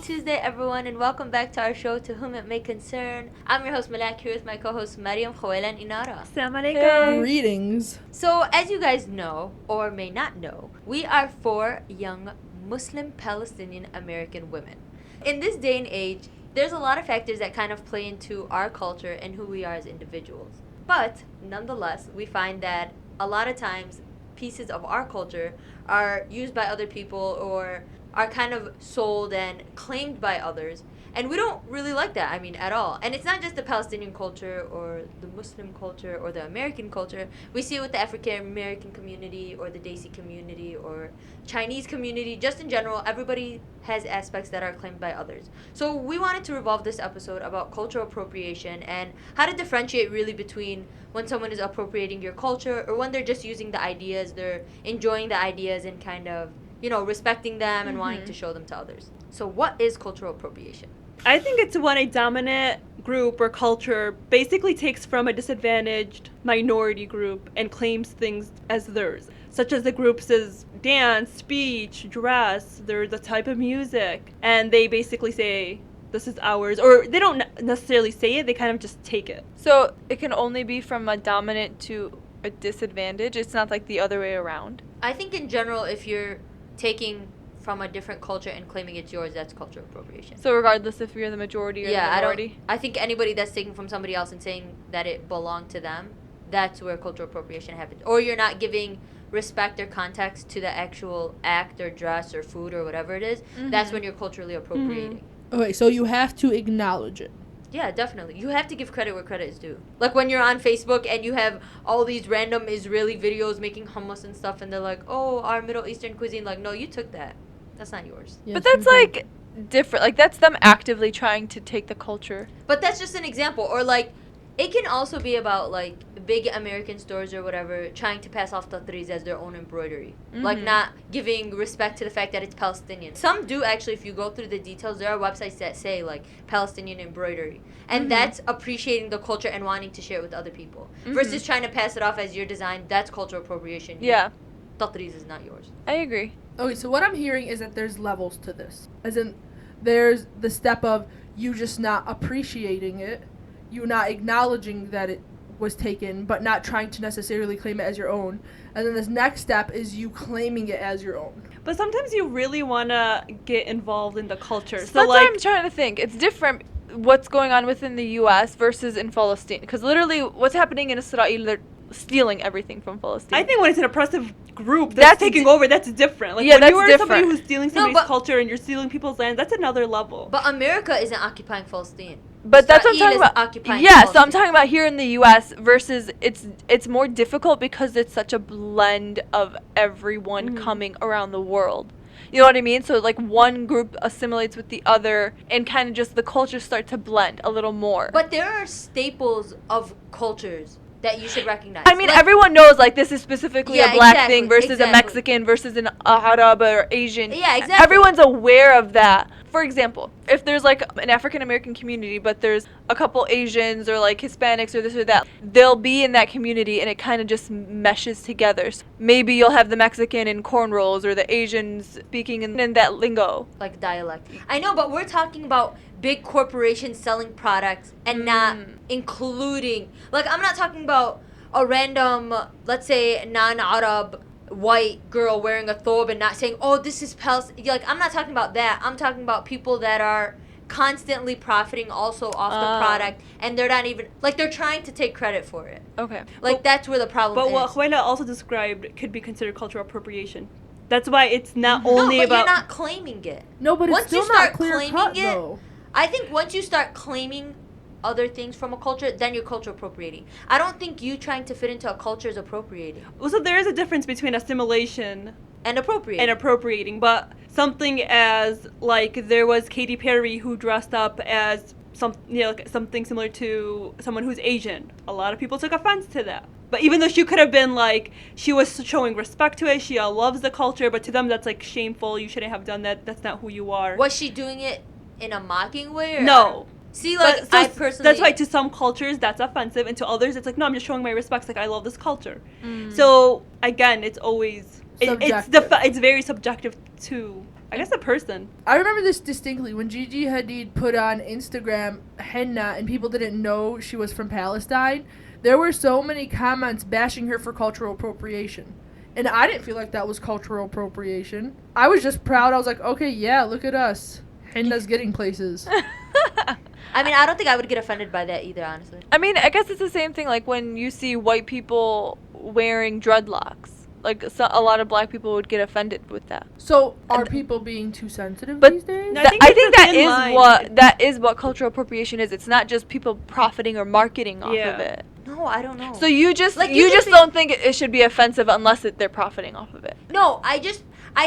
Tuesday, everyone, and welcome back to our show, To Whom It May Concern. I'm your host, Malak, here with my co-hosts, Mariam, Khoela, and Inara. Assalamu alaikum. Greetings. So, as you guys know, or may not know, we are 4 young Muslim Palestinian American women. In this day and age, there's a lot of factors that kind of play into our culture and who we are as individuals. But, nonetheless, we find that a lot of times, pieces of our culture are used by other people or are kind of sold and claimed by others, and we don't really like that, at all. And it's not just the Palestinian culture or the Muslim culture or the American culture. We see it with the African American community or the Desi community or Chinese community. Just in general, everybody has aspects that are claimed by others. So we wanted to revolve this episode about cultural appropriation and how to differentiate really between when someone is appropriating your culture or when they're just using the ideas, they're enjoying the ideas and kind of respecting them and wanting to show them to others. So what is cultural appropriation? I think it's when a dominant group or culture basically takes from a disadvantaged minority group and claims things as theirs, such as the groups as dance, speech, dress, there's a type of music, and they basically say, this is ours, or they don't necessarily say it, they kind of just take it. So it can only be from a dominant to a disadvantage? It's not like the other way around? I think in general, if you're taking from a different culture and claiming it's yours, that's cultural appropriation. So regardless if you're the majority or the minority? I think anybody that's taking from somebody else and saying that it belonged to them, that's where cultural appropriation happens. Or you're not giving respect or context to the actual act or dress or food or whatever it is, that's when you're culturally appropriating. Okay, so you have to acknowledge it. Yeah, definitely. You have to give credit where credit is due. Like when you're on Facebook and you have all these random Israeli videos making hummus and stuff, and they're like, oh, our Middle Eastern cuisine. Like, no, you took that. That's not yours. Yes, but that's like different. Like that's them actively trying to take the culture. But that's just an example. Or like, it can also be about like big American stores or whatever trying to pass off tatris as their own embroidery. Like not giving respect to the fact that it's Palestinian. Some do actually, if you go through the details, there are websites that say like Palestinian embroidery. And that's appreciating the culture and wanting to share it with other people. Versus trying to pass it off as your design, that's cultural appropriation. Yeah. Tatris is not yours. I agree. Okay, so what I'm hearing is that there's levels to this. As in, there's the step of you just not appreciating it, you not acknowledging that it was taken, but not trying to necessarily claim it as your own. And then this next step is you claiming it as your own. But sometimes you really want to get involved in the culture. So That's like, what I'm trying to think. It's different what's going on within the U.S. versus in Palestine. Because literally what's happening in Israel, they're stealing everything from Palestine. I think when it's an oppressive group that's taking over, that's different. Like yeah, when that's you are different. somebody who's stealing somebody's culture and you're stealing people's land, that's another level. But America isn't occupying Palestine. But that's what I'm talking about. Occupying Yeah, Palestine. so I'm talking about here in the U.S. versus it's more difficult because it's such a blend of everyone coming around the world. You know what I mean? So like one group assimilates with the other and kind of just the cultures start to blend a little more. But there are staples of cultures that you should recognize. I mean, like, everyone knows like this is specifically a black thing versus a exactly. Mexican versus an Arab or Asian. Yeah, exactly. Everyone's aware of that. For example, if there's like an African American community, but there's a couple Asians or like Hispanics or this or that, they'll be in that community and it kind of just meshes together. So maybe you'll have the Mexican in cornrows or the Asians speaking in that lingo. Like dialect. I know, but we're talking about big corporations selling products and not including, like I'm not talking about a random, let's say non-Arab white girl wearing a thobe and not saying, oh, this is Palestine. Like I'm not talking about that. I'm talking about people that are constantly profiting also off the product, and they're not even, like they're trying to take credit for it. Okay. Like that's where the problem is. But what Huela also described could be considered cultural appropriation. That's why it's not only no, but about... you're not claiming it. No, but Once it's still you start not clear claiming cut, it, though. I think once you start claiming other things from a culture, then you're culture appropriating. I don't think you trying to fit into a culture is appropriating. Well, so there is a difference between assimilation And appropriating. appropriating, but something as, like, there was Katy Perry who dressed up as something similar to someone who's Asian. A lot of people took offense to that. But even though she could have been like, she was showing respect to it, she loves the culture, but to them that's like shameful, you shouldn't have done that, that's not who you are. Was she doing it in a mocking way? Or No. See, like, But, so I personally... that's why to some cultures that's offensive, and to others it's like, no, I'm just showing my respects, like I love this culture. So again, it's always it's Subjective. it's very subjective to I guess a person. I remember this distinctly when Gigi Hadid put on Instagram henna and people didn't know she was from Palestine. There were so many comments bashing her for cultural appropriation. And I didn't feel like that was cultural appropriation. I was just proud. I was like, okay, yeah, look at us. Henna's getting places. I mean, I don't think I would get offended by that either, honestly. I mean, I guess it's the same thing like when you see white people wearing dreadlocks. Like, a lot of black people would get offended with that. So, are people being too sensitive But these days? No, I think it's a that thin is line. that is what cultural appropriation is. It's not just people profiting or marketing off Yeah. of it. No, I don't know. So you just Like, you you just can don't think it should be offensive unless they're profiting off of it. No, I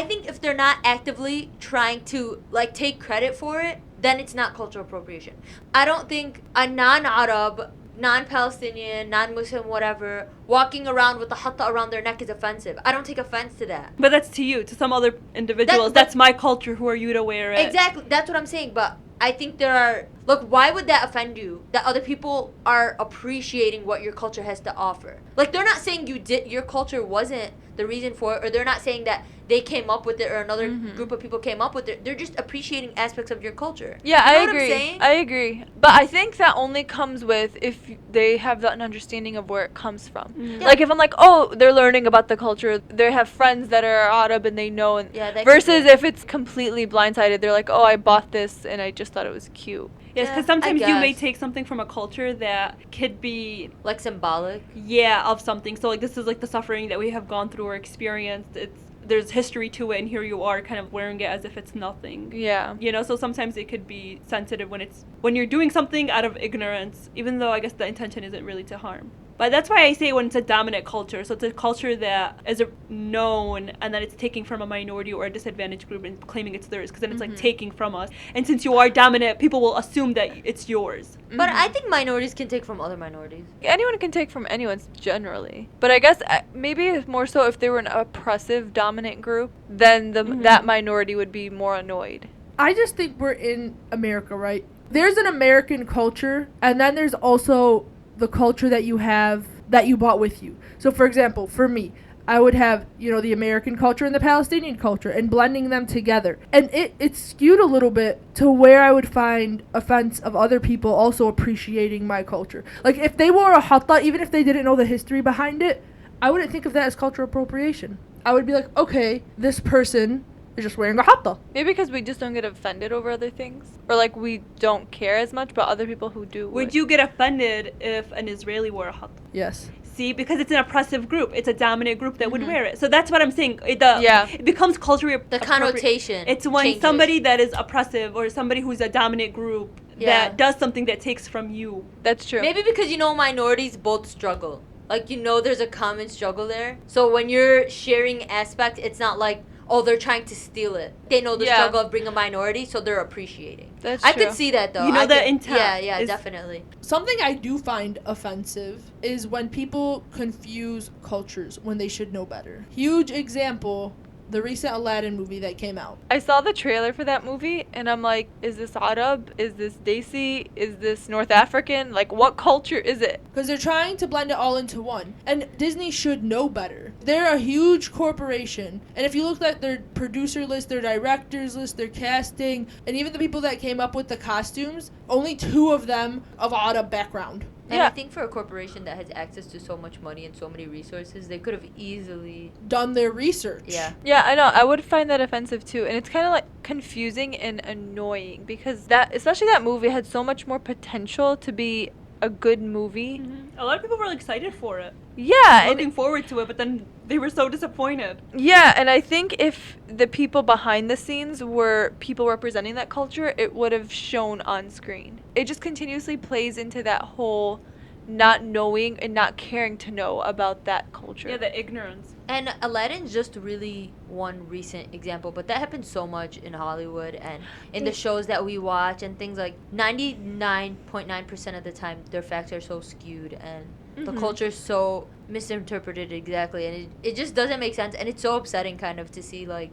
think if they're not actively trying to, like, take credit for it, then it's not cultural appropriation. I don't think a non-Arab, non-Palestinian, non-Muslim, whatever, walking around with a hatta around their neck is offensive. I don't take offense to that. But that's to you. To some other individuals, that's my culture. Who are you to wear it? Exactly, that's what I'm saying, but I think there are... Look, why would that offend you? That other people are appreciating what your culture has to offer. Like, they're not saying your culture wasn't the reason for it, or they're not saying that they came up with it or another group of people came up with it. They're just appreciating aspects of your culture. Yeah, You know I what I'm agree. saying? I agree. But I think that only comes with if they have an understanding of where it comes from. Yeah. Like if I'm like, oh, they're learning about the culture. They have friends that are Arab and they know. And Yeah, that could versus be. if it's completely blindsided, they're like, oh, I bought this and I just thought it was cute. Yes, Yeah, because I sometimes you may guess. take something from a culture that could be, Like symbolic. yeah, of something. So like this is like the suffering that we have gone through or experienced. There's history to it, and here you are kind of wearing it as if it's nothing. Yeah. You know, so sometimes it could be sensitive when you're doing something out of ignorance, even though I guess the intention isn't really to harm. But that's why I say when it's a dominant culture. So it's a culture that is known and that it's taking from a minority or a disadvantaged group and claiming it's theirs, because then it's like taking from us. And since you are dominant, people will assume that it's yours. But I think minorities can take from other minorities. Anyone can take from anyone generally. But I guess maybe more so if they were an oppressive dominant group, then that minority would be more annoyed. I just think we're in America, right? There's an American culture, and then there's also the culture that you have that you brought with you. So, for example, for me, I would have, the American culture and the Palestinian culture and blending them together. And it's skewed a little bit to where I would find offense of other people also appreciating my culture. Like, if they wore a hatta, even if they didn't know the history behind it, I wouldn't think of that as cultural appropriation. I would be like, okay, this person is just wearing a hatta. Maybe because we just don't get offended over other things. Or like we don't care as much, but other people who do Would you get offended if an Israeli wore a hatta? Yes. See, because it's an oppressive group. It's a dominant group that would wear it. So that's what I'm saying. It becomes culturally The appropriate. connotation It's when changes. somebody that is oppressive or somebody who's a dominant group Yeah. that does something that takes from you. That's true. Maybe because minorities both struggle. Like, there's a common struggle there. So when you're sharing aspects, it's not like, oh, they're trying to steal it. They know the struggle of being a minority, so they're appreciating. That's I true. could see that, though. You know I the could- intent Yeah, is- definitely. Something I do find offensive is when people confuse cultures when they should know better. Huge example, the recent Aladdin movie that came out. I saw the trailer for that movie and I'm like, is this Arab? Is this Desi? Is this North African? Like, what culture is it? Because they're trying to blend it all into one. And Disney should know better. They're a huge corporation. And if you look at their producer list, their directors list, their casting, and even the people that came up with the costumes, only 2 of them of Arab background. And I Yeah. think for a corporation that has access to so much money and so many resources, they could have easily... Done their research. Yeah. Yeah, I know. I would find that offensive too. And it's kind of like confusing and annoying because especially that movie had so much more potential to be a good movie. A lot of people were excited for it, Yeah, and looking forward to it, but then they were so disappointed. yeah, and I think if the people behind the scenes were people representing that culture, it would have shown on screen. It just continuously plays into that whole not knowing and not caring to know about that culture. Yeah, the ignorance. And Aladdin's just really one recent example, but that happens so much in Hollywood and in the shows that we watch and things like 99.9% of the time their facts are so skewed and the culture is so misinterpreted exactly, and it just doesn't make sense, and it's so upsetting kind of to see like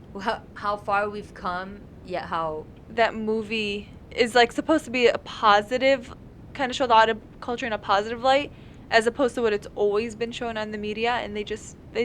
how far we've come, yet how... That movie is like supposed to be a positive, kind of show the Arab culture in a positive light, as opposed to what it's always been shown on the media, and they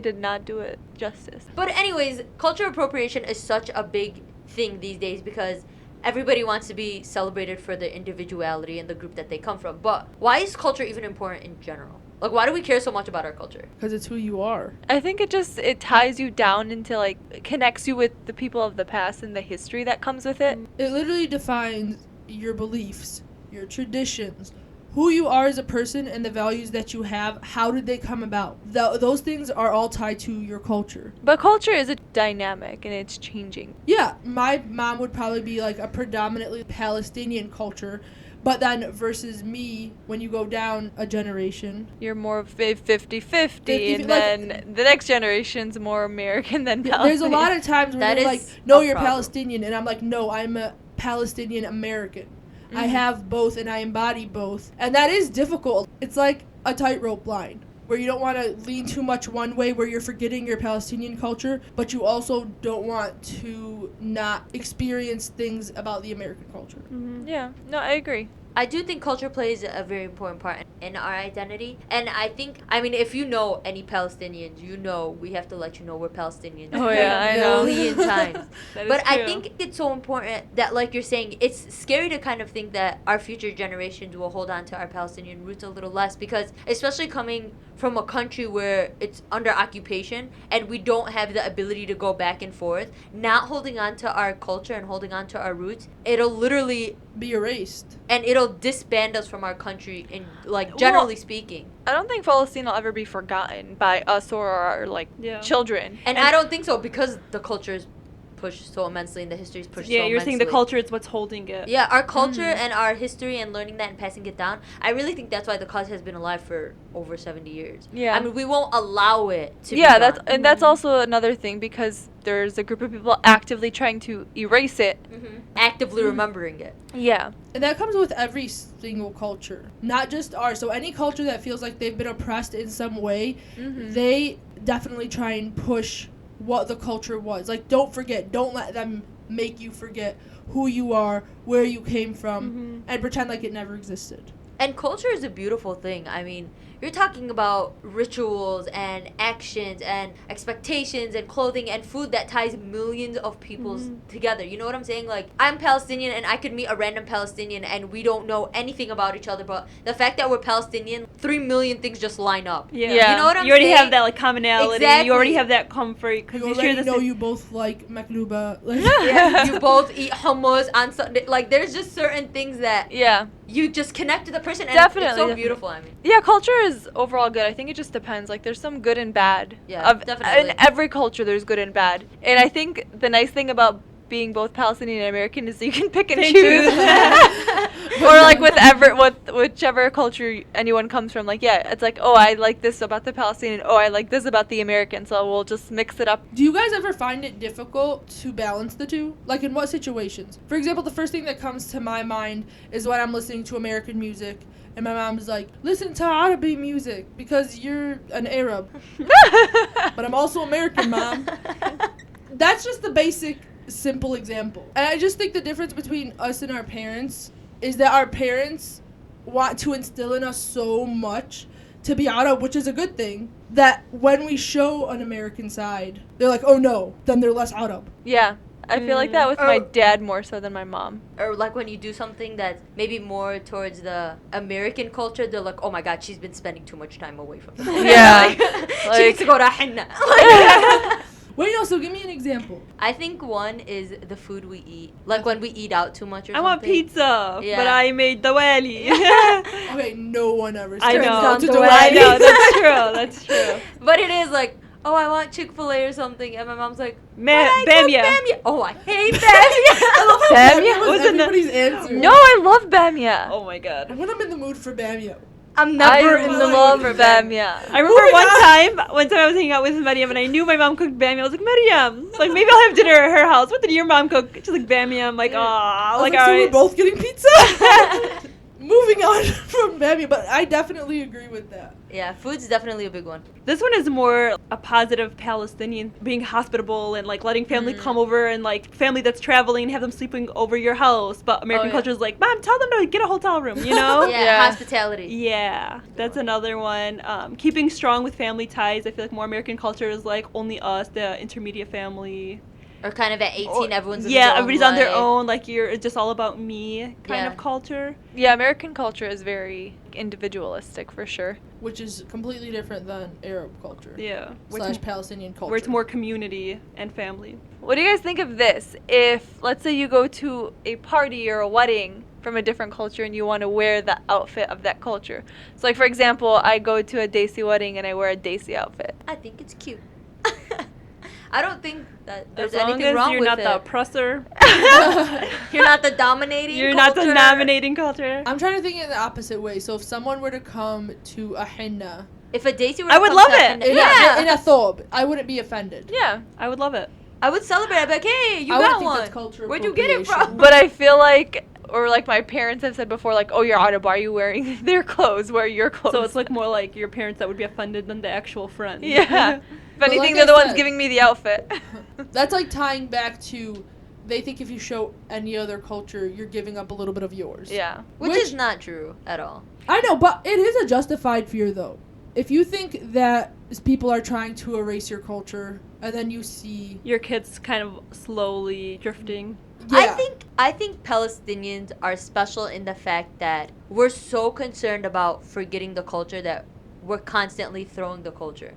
did not do it justice. But anyways, cultural appropriation is such a big thing these days because everybody wants to be celebrated for their individuality and the group that they come from. But why is culture even important in general? Like, why do we care so much about our culture? Because it's who you are. I think it ties you down into, like, connects you with the people of the past and the history that comes with it. It literally defines your beliefs, your traditions, who you are as a person, and the values that you have. How did they come about? Those things are all tied to your culture. But culture is a dynamic and it's changing. Yeah, my mom would probably be like a predominantly Palestinian culture, but then versus me, when you go down a generation, You're more of a 50-50, and like- then the next generation's more American than Palestinian. there's a lot of times where That they're is like, no, a you're problem. Palestinian, and I'm like, no, I'm a Palestinian American. I Mhm. have both and I embody both. And that is difficult. It's like a tightrope line where you don't want to lean too much one way where you're forgetting your Palestinian culture, but you also don't want to not experience things about the American culture. Yeah, no, I agree. I do think culture plays a very important part in our identity. And I think, I mean, if you know any Palestinians, you know we have to let you know we're Palestinians. Oh, yeah, I know. A million times. That is But I true. think it's so important that, like you're saying, it's scary to kind of think that our future generations will hold on to our Palestinian roots a little less because, especially coming from a country where it's under occupation and we don't have the ability to go back and forth, not holding on to our culture and holding on to our roots, it'll literally Be erased. and it'll disband us from our country in, like, generally speaking. I don't think Palestine will ever be forgotten by us or our, like, Yeah. children. And I don't think so because the culture is pushed so immensely and the history is pushed so Yeah, immensely. you're saying the culture is what's holding it. Yeah, our culture and our history and learning that and passing it down. I really think that's why the cause has been alive for over 70 years. Yeah. I mean, we won't allow it to Yeah, be gone. that's also another thing because there's a group of people actively trying to erase it. Actively remembering it. Yeah. And that comes with every single culture, not just ours. So any culture that feels like they've been oppressed in some way, they definitely try and push what the culture was. Like, don't forget. Don't let them make you forget who you are, where you came from, and pretend like it never existed. And culture is a beautiful thing. I mean, you're talking about rituals and actions and expectations and clothing and food that ties millions of people together. You know what I'm saying? Like, I'm Palestinian and I could meet a random Palestinian and we don't know anything about each other, but the fact that we're Palestinian, 3 million things just line up. Yeah. Yeah. You know what I'm You already saying? have that, like, commonality. Exactly. You already have that comfort because You you already share the know same. you both like makluba. Like, Yeah, you both eat hummus on Sunday. Like, there's just certain things that Yeah. you just connect to the person, and it's Definitely, so definitely. beautiful. I mean, Yeah, culture is overall good. I think it just depends. Like, there's some good and bad. Yeah, definitely. In every culture, there's good and bad. And I think the nice thing about being both Palestinian and American is that you can pick and Pick choose. choose. Or like whichever culture anyone comes from. Like, yeah, it's like, oh, I like this about the Palestinian. Oh, I like this about the American. So we'll just mix it up. do you guys ever find it difficult to balance the two? Like, in what situations? For example, the first thing that comes to my mind is when I'm listening to American music and my mom's like, listen to Arabic music because you're an Arab. But I'm also American, Mom. That's just the basic, simple example. And I just think the difference between us and our parents is that our parents want to instill in us so much to be Arab, which is a good thing, that when we show an American side, they're like, oh no, then they're less Arab. Yeah. I feel like that with my Or- dad more so than my mom. or like when you do something that's maybe more towards the American culture, they're like, oh my god, she's been spending too much time away from them. Yeah. She needs to go to henna. Wait, no, so give me an example. I think one is the food we eat. Like when we eat out too much or I something. want pizza, Yeah. but I made dawali. Okay, no one ever I turns know. down to the do way. I it. know. That's true. That's true. But it is like, oh, I want Chick-fil-A or something. And my mom's like, Bamya. Bamya. Oh, I hate Bamya. I love how Bamya? Bamya was Wasn't that- everybody's answer. No, I love Bamya. Oh my god. When I'm in the mood for Bamya. I'm never in the love mood for Bamya. I remember my one time I was hanging out with Maryam and I knew my mom cooked bamia. I was like, Maryam, like maybe I'll have dinner at her house. What did your mom cook? She's like bamia. I'm like, I ah, was like like, so we're alright. both getting pizza? Moving on from Bambi, but I definitely agree with that. Yeah, food's definitely a big one. This one is more a positive Palestinian, being hospitable and like letting family come over and like family that's traveling and have them sleeping over your house. But American yeah. culture is like, Mom, tell them to get a hotel room, you know? Yeah, Yeah. hospitality. Yeah, that's another one. Keeping strong with family ties. I feel like more American culture is like only us, the intermediate family. Or kind of at 18, Or- everyone's in yeah, their own everybody's on their life. own. Like it's just all about me kind Yeah. of culture. Yeah, American culture is very individualistic for sure. Which is completely different than Arab culture. Yeah, Slash Palestinian culture. where it's more community and family. What do you guys think of this? If, let's say, you go to a party or a wedding from a different culture and you want to wear the outfit of that culture. So, like, for example, I go to a Desi wedding and I wear a Desi outfit. I think it's cute. I don't think that there's As long anything as wrong you're with not it. the oppressor, You're not the dominating you're not the culture. dominating culture. I'm trying to think in the opposite way. So if someone were to come to a henna If a Daisy were I to would come love to a it. henna- in, yeah. a thobe, I wouldn't be offended. Yeah. I would love it. I would celebrate. I'd be like, hey, you I wouldn't got think one. that's cultural Where'd you get it appropriation. from? But I feel like, or like my parents have said before, like, oh, you're Arab, why are you wearing their clothes? Wear your clothes. So it's like more like your parents that would be offended than the actual friends. Yeah. If But anything, like they're I the ones said- giving me the outfit. That's like tying back to, they think if you show any other culture, you're giving up a little bit of yours. Yeah. Which is not true at all. I know, but it is a justified fear, though. If you think that people are trying to erase your culture, and then you see, Your kids kind of slowly drifting. yeah, I think Palestinians are special in the fact that we're so concerned about forgetting the culture that we're constantly throwing the culture.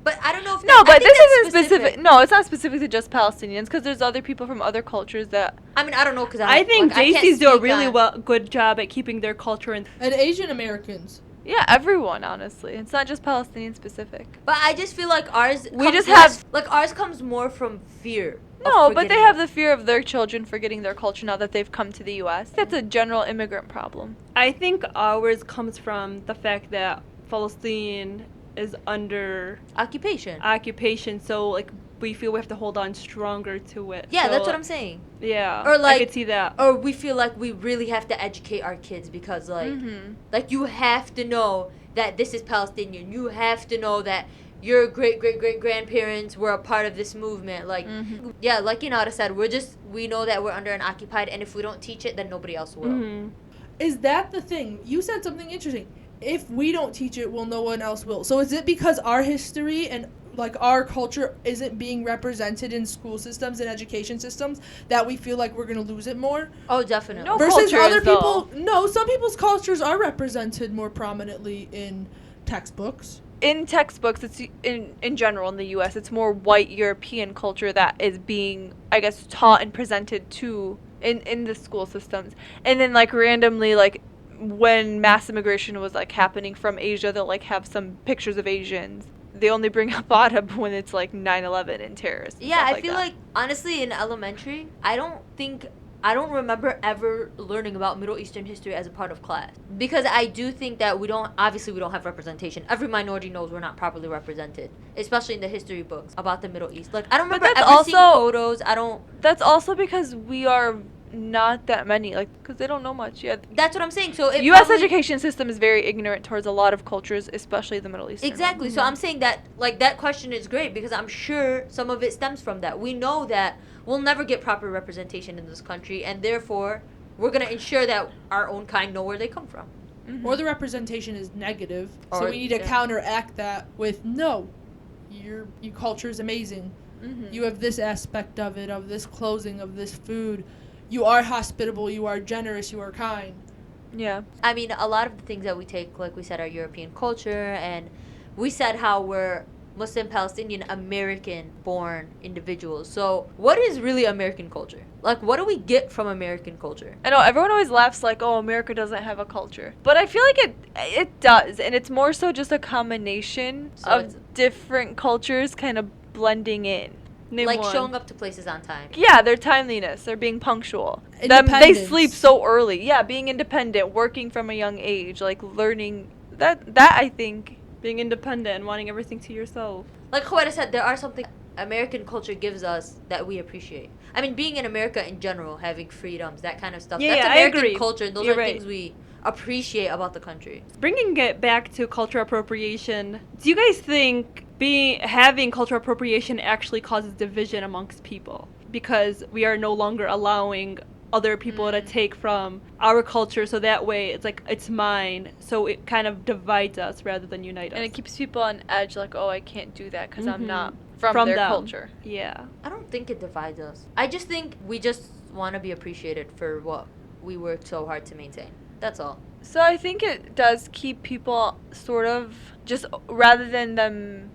But I don't know if No, I but think this that's isn't specific. No, it's not specific to just Palestinians because there's other people from other cultures that. I mean, I don't know because I think can't JCs do a speak really on- good job at keeping their culture in. and Asian Americans. Yeah, everyone, honestly. It's not just Palestinian specific. But I just feel like ours. We comes just less- have- like ours comes more from fear. of No, but they forgetting have it. the fear of their children forgetting their culture now that they've come to the U.S. That's a general immigrant problem. I think ours comes from the fact that Palestine is under occupation. occupation, so like we feel we have to hold on stronger to it. Yeah, So, that's what I'm saying. Yeah, Or, I like- could see that. Or we feel like we really have to educate our kids because like you have to know that this is Palestinian. You have to know that your great grandparents were a part of this movement. Like yeah, like Inara said, we know that we're under an occupied, and if we don't teach it, then nobody else will. Mhm. Is that the thing? You said something interesting. If we don't teach it, well, no one else will. So is it because our history and like our culture isn't being represented in school systems and education systems that we feel like we're gonna lose it more? Oh, definitely. No. Versus culture other is, though. people, no, some people's cultures are represented more prominently in textbooks. In textbooks, it's in general in the U.S., it's more white European culture that is being, I guess, taught and presented to in the school systems. And then, like, randomly, like, when mass immigration was, like, happening from Asia, they'll, like, have some pictures of Asians. They only bring up Arab when it's, like, 9/11 and terrorists. and Yeah, stuff I like feel that. like honestly in elementary, I don't remember ever learning about Middle Eastern history as a part of class because I do think that we don't have representation. Every minority knows we're not properly represented, especially in the history books about the Middle East. Like I don't But remember that's ever seeing also- photos. That's also because we are not that many, like, because they don't know much. Yeah, That's what I'm saying. So it U.S. probably- education system is very ignorant towards a lot of cultures, especially the Middle Eastern. Exactly. So I'm saying that like that question is great because I'm sure some of it stems from that. We know that we'll never get proper representation in this country, and therefore we're gonna ensure that our own kind know where they come from. Mm-hmm. Or the representation is negative. So Or- we need to yeah. counteract that with no, your culture is amazing. Mm-hmm. You have this aspect of it, of this clothing, of this food. You are hospitable, you are generous, you are kind. Yeah. I mean, a lot of the things that we take, like we said, our European culture, and we said how we're Muslim, Palestinian, American-born individuals. So, what is really American culture? Like, what do we get from American culture? I know everyone always laughs like, "Oh, America doesn't have a culture," but I feel like it does, and it's more so just a combination So of it's- different cultures kind of blending in. Name Like one. showing up to places on time. Yeah, their timeliness, they're being punctual. They Independence. sleep so early. Yeah, being independent, working from a young age, like learning that I think. Being independent and wanting everything to yourself. Like Khawaira said, there are something American culture gives us that we appreciate. I mean, being in America in general, having freedoms, that kind of stuff. Yeah, that's yeah, I American agree. culture, and those You're are right. things we appreciate about the country. Bringing it back to cultural appropriation, do you guys think having cultural appropriation actually causes division amongst people? Because we are no longer allowing other people to take from our culture, so that way it's like it's mine, so it kind of divides us rather than unite us. And it keeps people on edge, like, oh, I can't do that because I'm not from their them. culture. Yeah. I don't think it divides us. I just think we just want to be appreciated for what we worked so hard to maintain. That's all. So I think it does keep people sort of just, rather than them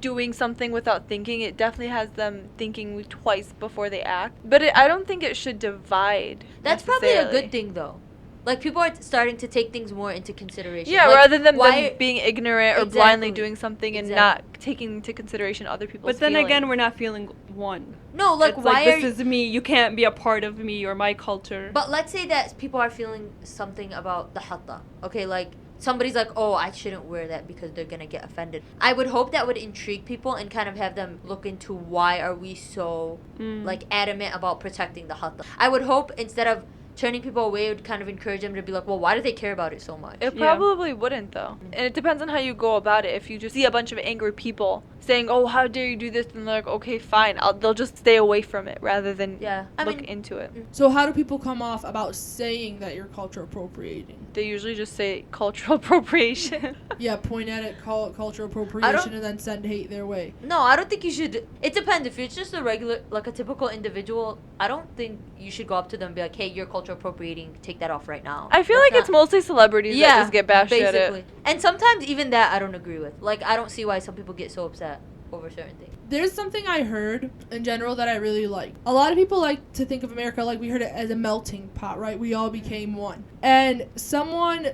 doing something without thinking, it definitely has them thinking twice before they act. But I don't think it should divide. That's probably a necessarily. good thing, though. Like, people are starting to take things more into consideration. Yeah, Like, rather than why- them being ignorant or blindly Exactly. doing something and Exactly. not taking into consideration other people's But then feelings. again, we're not feeling one. No, like, It's why like, are this is me. You can't be a part of me or my culture. But let's say that people are feeling something about the hatta. Okay, like, somebody's like, oh, I shouldn't wear that because they're gonna get offended. I would hope that would intrigue people and kind of have them look into why are we so, like, adamant about protecting the hatta. I would hope instead of turning people away, it would kind of encourage them to be like, well, why do they care about it so much? It Yeah. probably wouldn't, though. And it depends on how you go about it. If you just see a bunch of angry people saying, oh, how dare you do this, and they're like, okay, fine, they'll just stay away from it rather than Yeah, I look mean, into it. So how do people come off about saying that you're culture appropriating? They usually just say cultural appropriation. Yeah, point at it, call it cultural appropriation, and then send hate their way. no, I don't think you should. It depends. If it's just a regular, like a typical individual, I don't think you should go up to them and be like, hey, you're culture appropriating. Take that off right now. I feel That's like it's not- mostly celebrities that just get bashed at it. And sometimes even that I don't agree with. Like, I don't see why some people get so upset over certain things. There's something I heard in general that I really like. A lot of people like to think of America like we heard it as a melting pot, right? We all became one. And someone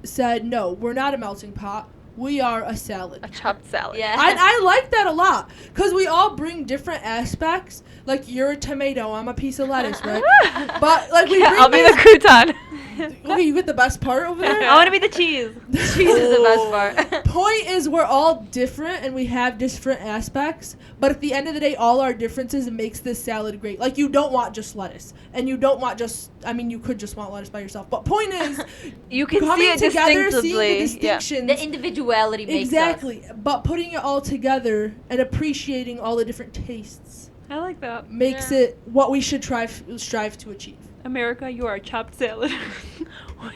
said, no, we're not a melting pot. We are a salad. A chopped salad. Yeah. I like that a lot because we all bring different aspects. Like, you're a tomato, I'm a piece of lettuce, right? But like we Yeah, bring I'll be the these- crouton. Okay, you get the best part over there. I want to be the cheese. Cheese is the best part. Point is, we're all different and we have different aspects. But at the end of the day, all our differences makes this salad great. Like, you don't want just lettuce, and you don't want just. I mean, you could just want lettuce by yourself. But point is, You can see coming it together, seeing the distinctively. Yeah. distinctions. The individuality makes Exactly, but putting it all together and appreciating all the different tastes I like that. makes Yeah. it what we should strive to achieve. America, you are a chopped salad.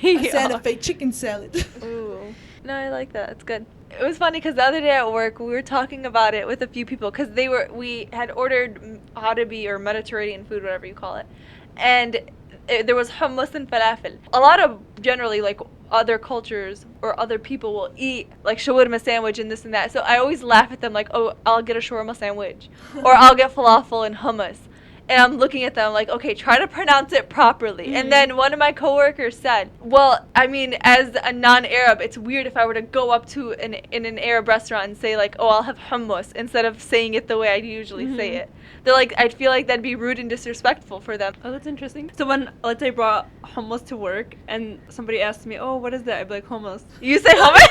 A Santa Fe chicken salad. Ooh. No, I like that. It's good. It was funny because the other day at work we were talking about it with a few people because we had ordered Arabi or Mediterranean food, whatever you call it, and there was hummus and falafel. A lot of generally like other cultures or other people will eat like shawarma sandwich and this and that. So I always laugh at them like, oh, I'll get a shawarma sandwich or I'll get falafel and hummus. And I'm looking at them like, okay, try to pronounce it properly. And then one of my coworkers said, well, I mean, as a non-Arab, it's weird if I were to go up to in an Arab restaurant and say like, oh, I'll have hummus instead of saying it the way I usually say it. They're like, I'd feel like that'd be rude and disrespectful for them. Oh, that's interesting. So when, let's say, I brought hummus to work and somebody asked me, oh, what is that? I'd be like, hummus. You say hummus?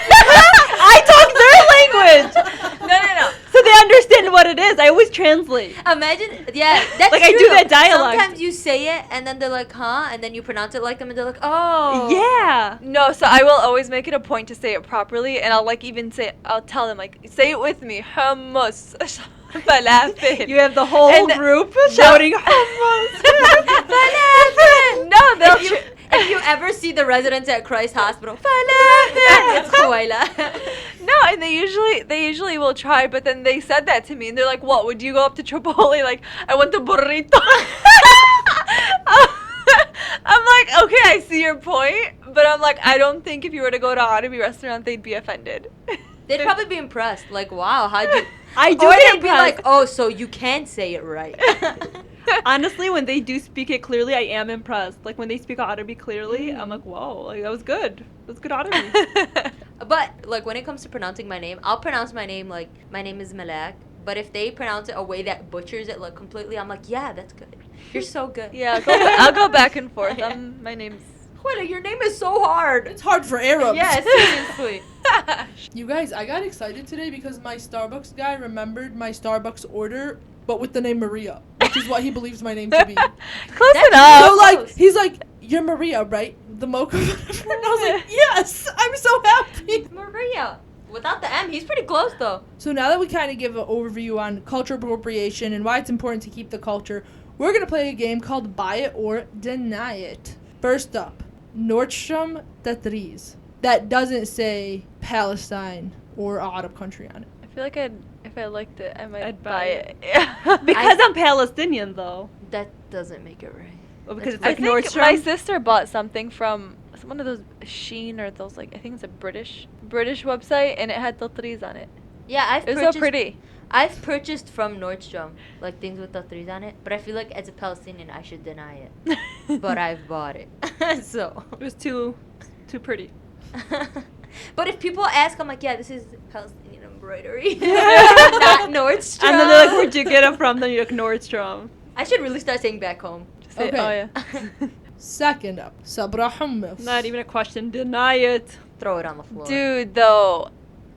I talk their language. No. So they understand what it is. I always translate. Imagine, yeah, that's Like, I true. do that dialect. Sometimes you say it, and then they're like, huh? And then you pronounce it like them, and they're like, oh. Yeah. No, so I will always make it a point to say it properly, and I'll like even say, I'll tell them like, say it with me, hummus, falafel. You have the whole And- group shouting hummus. No, they'll. If you ever see the residents at Christ Hospital, falafel, it's Khawaila. No, and they usually will try, but then they said that to me, and they're like, "What? Would you go up to Chipotle? Like, I want the burrito." I'm like, okay, I see your point, but I'm like, I don't think if you were to go to an Arabi restaurant, they'd be offended. They'd probably be impressed. Like, wow, how'd you... I do Or get they'd be like, impressed. oh, so you can say it right. Honestly, when they do speak it clearly, I am impressed. Like, when they speak Arabi clearly, I'm like, whoa, like, that was good. That was good Arabi. But, like, when it comes to pronouncing my name, I'll pronounce my name like, my name is Malak. But if they pronounce it a way that butchers it, like, completely, I'm like, yeah, that's good. You're so good. Yeah, I'll go back and forth. My name's. Khawaila, your name is so hard. It's hard for Arabs. Yeah, seriously. You guys, I got excited today because my Starbucks guy remembered my Starbucks order, but with the name Maria, which is what he believes my name to be. Close That's enough. So, like, close. he's like, you're Maria, right? The mocha. And I was like, yes, I'm so happy. Maria. Without the M, he's pretty close, though. So now that we kind of give an overview on cultural appropriation and why it's important to keep the culture, we're going to play a game called Buy It or Deny It. First up, Nordstrom Tetris. That doesn't say Palestine or Arab country on it. I feel feel like if I liked it, I might I'd buy buy it. Yeah. Because I'm Palestinian, though. That doesn't make it right. Well, because it's That's like I think Nordstrom. my sister bought something from one of those Sheen or those, like, I think it's a British website, and it had tatris on it. Yeah, It was so pretty. I've purchased from Nordstrom, like things with tatris on it, but I feel like as a Palestinian I should deny it. But I've bought it. So. It was too pretty. But if people ask, I'm like, yeah, this is Palestinian embroidery. Not Nordstrom. And then they're like, where'd you get it from? Then you're like, Nordstrom. I should really start saying back home. Just say, Okay. oh yeah. Second up, sabra hummus. Not even a question. Deny it. Throw it on the floor. Dude, though.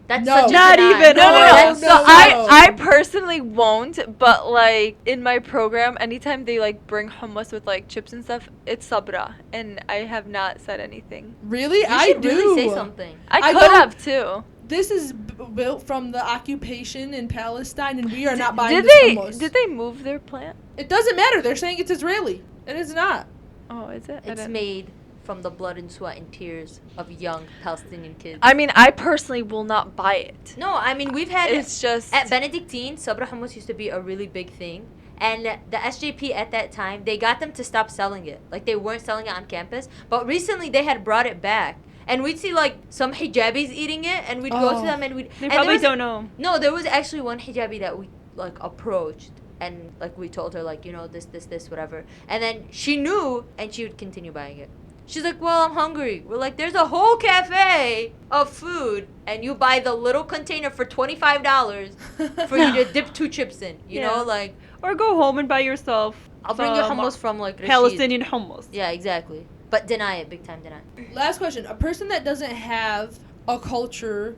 That's No. such a Not deny. even. No. That's So so- I personally won't, but like in my program, anytime they like bring hummus with like chips and stuff, it's sabra, and I have not said anything. Really? You I should do. really say something. I I could don't- have too. This is built from the occupation in Palestine, and we are not buying Did this they hummus. did they move their plant? It doesn't matter. They're saying it's Israeli, and it's not. Oh, is it? I It's didn't- made from the blood and sweat and tears of young Palestinian kids. I mean, I personally will not buy it. No, I mean, we've had It's just at Benedictine, sabra hummus used to be a really big thing. And the SJP at that time, they got them to stop selling it. Like, they weren't selling it on campus. But recently, they had brought it back. And we'd see, like, some hijabis eating it. And we'd go Oh. to them and we'd... They and probably there was, don't know. No, there was actually one hijabi that we, like, approached. And, like, we told her, like, you know, this, whatever. And then she knew, and she would continue buying it. She's like, well, I'm hungry. We're like, there's a whole cafe of food, and you buy the little container for $25 for you to dip 2 chips in. You know, Yeah. like, Or go home and buy yourself. I'll bring you some hummus from, like, Rashid. Palestinian hummus. Yeah, exactly. But deny it, big time deny. Last question. A person that doesn't have a culture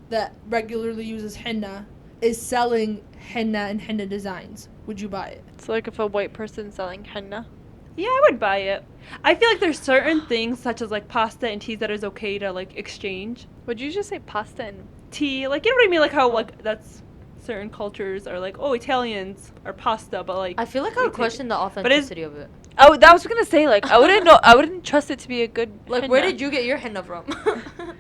that regularly uses henna is selling henna and henna designs. Would you buy it? it's like if a white person selling henna. Yeah, I would buy it. I feel like there's certain things such as like pasta and teas that is okay to like exchange. Would you just say pasta and Tea, like you know what I mean? Like how like that's certain cultures are like, oh, Italians are pasta, but like I feel like I we would take question the it's- authenticity of it. Oh, that was gonna say, like, I wouldn't know. I wouldn't trust it to be a good. Like, henna. where did you get your henna from?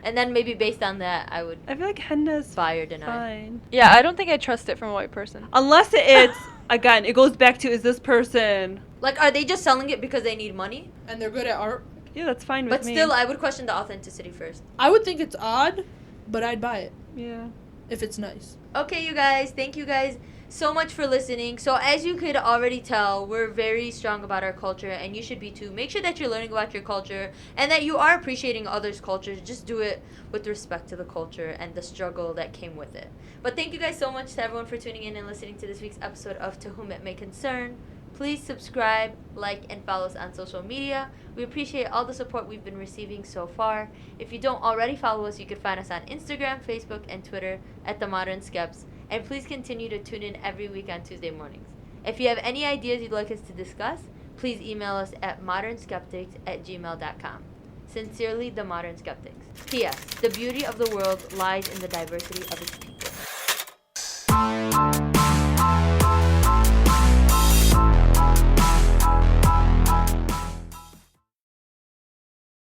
And then maybe based on that, I would I feel like henna's buy or deny. fine. Yeah, I don't think I trust it from a white person. Unless it's again, it goes back to is this person Like, are they just selling it because they need money? And they're good at art. yeah, that's fine with But me. still, I would question the authenticity first. I would think it's odd, but I'd buy it yeah. if it's nice. Okay, you guys, thank you guys so much for listening. So as you could already tell, we're very strong about our culture, and you should be too. Make sure that you're learning about your culture and that you are appreciating others' cultures. Just do it with respect to the culture and the struggle that came with it. But thank you guys so much to everyone for tuning in and listening to this week's episode of To Whom It May Concern. Please subscribe, like, and follow us on social media. We appreciate all the support we've been receiving so far. If you don't already follow us, you can find us on Instagram, Facebook, and Twitter at The Modern Skepts. And please continue to tune in every week on Tuesday mornings. If you have any ideas you'd like us to discuss, please email us at modernskeptics@gmail.com. Sincerely, The Modern Skeptics. P.S. The beauty of the world lies in the diversity of its people.